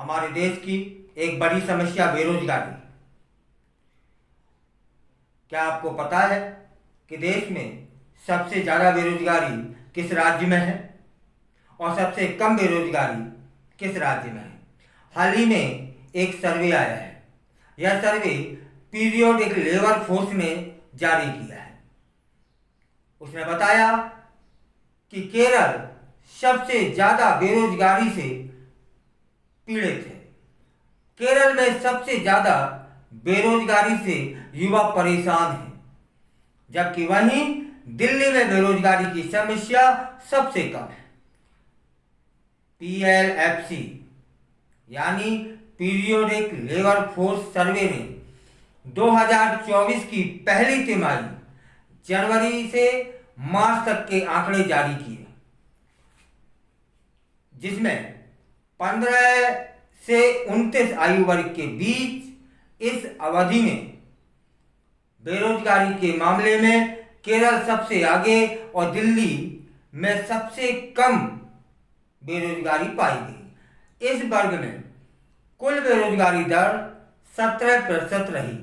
हमारे देश की एक बड़ी समस्या बेरोजगारी। क्या आपको पता है कि देश में सबसे ज़्यादा बेरोजगारी किस राज्य में है और सबसे कम बेरोजगारी किस राज्य में है? हाल ही में एक सर्वे आया है। यह सर्वे पीरियोडिक लेबर फोर्स ने जारी किया है। उसने बताया कि केरल सबसे ज़्यादा बेरोजगारी से पीड़ित है। केरल में सबसे ज़्यादा बेरोजगारी से युवा परेशान हैं, जबकि वहीं दिल्ली में बेरोजगारी की समस्या सबसे कम है। PLFC यानी पीरियोडिक लेबर फोर्स सर्वे ने 2024 की पहली तिमाही जनवरी से मार्च तक के आंकड़े जारी किए, जिसमें 15 से 29 आयु वर्ग के बीच इस अवधि में बेरोजगारी के मामले में केरल सबसे आगे और दिल्ली में सबसे कम बेरोजगारी पाई गई। इस वर्ग में कुल बेरोजगारी दर 17% रही,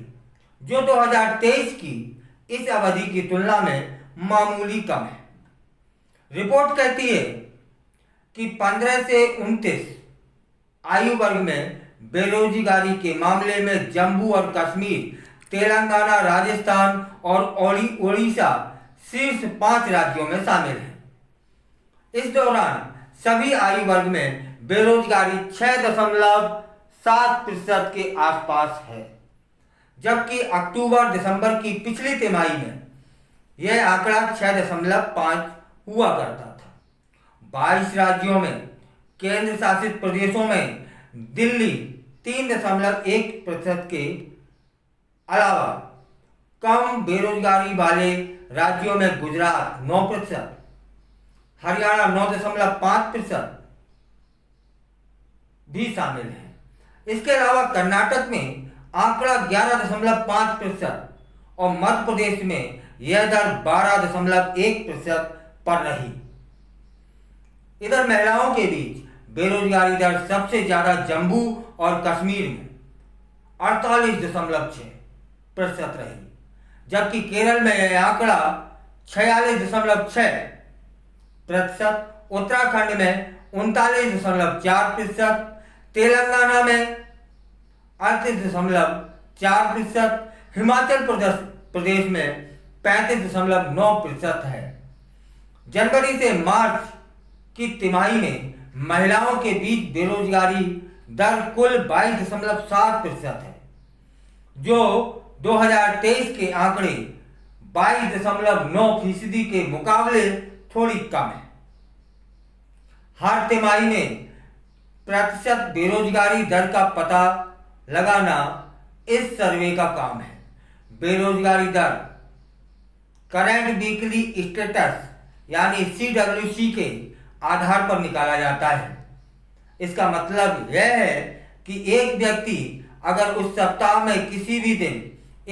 जो 2023 की इस अवधि की तुलना में मामूली कम है। रिपोर्ट कहती है कि 15 से 29 आयु वर्ग में बेरोजगारी के मामले में जम्मू और कश्मीर, तेलंगाना, राजस्थान और ओडिशा शीर्ष 5 राज्यों में शामिल हैं। इस दौरान सभी आयु वर्ग में बेरोजगारी 6.7% के आसपास है, जबकि अक्टूबर-दिसंबर की पिछली तिमाही में यह आंकड़ा 6.5 हुआ करता था। 22 राज्यों में केंद्र शासित प्रदेशों में दिल्ली 3.1% के अलावा कम बेरोजगारी वाले राज्यों में गुजरात 9%, हरियाणा 9.5% भी शामिल है। इसके अलावा कर्नाटक में आंकड़ा 11.5% और मध्य प्रदेश में यह दर 12.1% पर रही। इधर महिलाओं के बीच बेरोजगारी दर सबसे ज्यादा जम्मू और कश्मीर में 48.6% रही, जबकि केरल में यह आंकड़ा 46.6%, उत्तराखंड में 39.4%, तेलंगाना में 38.4%, हिमाचल प्रदेश में 35.9% है। जनवरी से मार्च की तिमाही में महिलाओं के बीच बेरोजगारी दर कुल 22.7% है, जो 2023 के आंकड़े 22.9% के मुकाबले थोड़ी कम है। हर तिमाही में प्रतिशत बेरोजगारी दर का पता लगाना इस सर्वे का काम है। बेरोजगारी दर करंट वीकली स्टेटस यानी CWC के आधार पर निकाला जाता है। इसका मतलब यह है कि एक व्यक्ति अगर उस सप्ताह में किसी भी दिन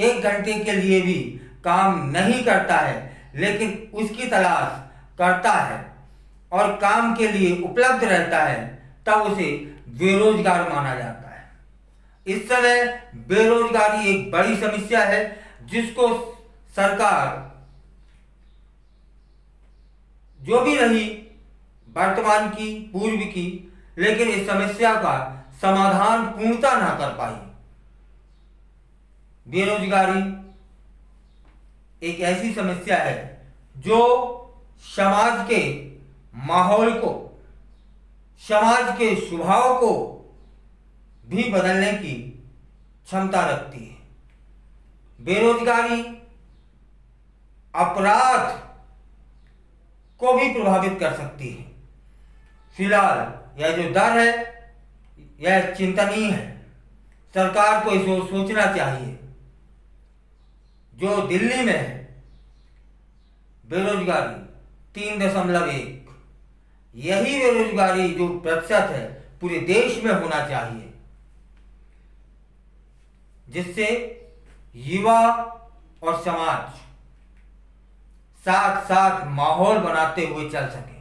1 घंटे के लिए भी काम नहीं करता है, लेकिन उसकी तलाश करता है और काम के लिए उपलब्ध रहता है, तब उसे बेरोजगार माना जाता है। इस समय बेरोजगारी एक बड़ी समस्या है, जिसको सरकार जो भी रही, वर्तमान की, पूर्व की, लेकिन इस समस्या का समाधान पूर्णता ना कर पाई। बेरोजगारी एक ऐसी समस्या है जो समाज के माहौल को, समाज के स्वभाव को भी बदलने की क्षमता रखती है। बेरोजगारी अपराध को भी प्रभावित कर सकती है। फिलहाल यह जो दर है, यह चिंतनीय है। सरकार को इसे सोचना चाहिए। जो दिल्ली में है बेरोजगारी 3.1, यही बेरोजगारी जो प्रतिशत है पूरे देश में होना चाहिए, जिससे युवा और समाज साथ साथ माहौल बनाते हुए चल सके।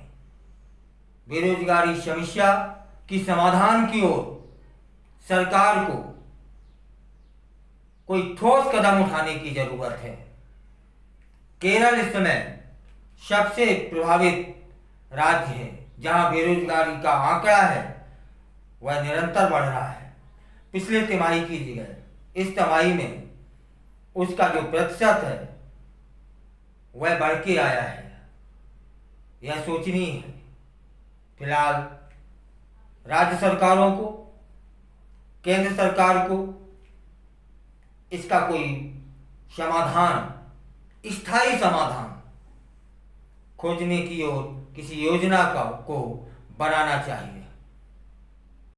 बेरोजगारी समस्या की समाधान की ओर सरकार को कोई ठोस कदम उठाने की जरूरत है। केरल इस समय सबसे प्रभावित राज्य है, जहां बेरोजगारी का आंकड़ा है वह निरंतर बढ़ रहा है। पिछले तिमाही की जगह इस तिमाही में उसका जो प्रतिशत है वह बढ़ के आया है। यह सोचनीय है। फिलहाल राज्य सरकारों को, केंद्र सरकार को इसका कोई समाधान, स्थायी समाधान खोजने की ओर किसी योजना को बनाना चाहिए।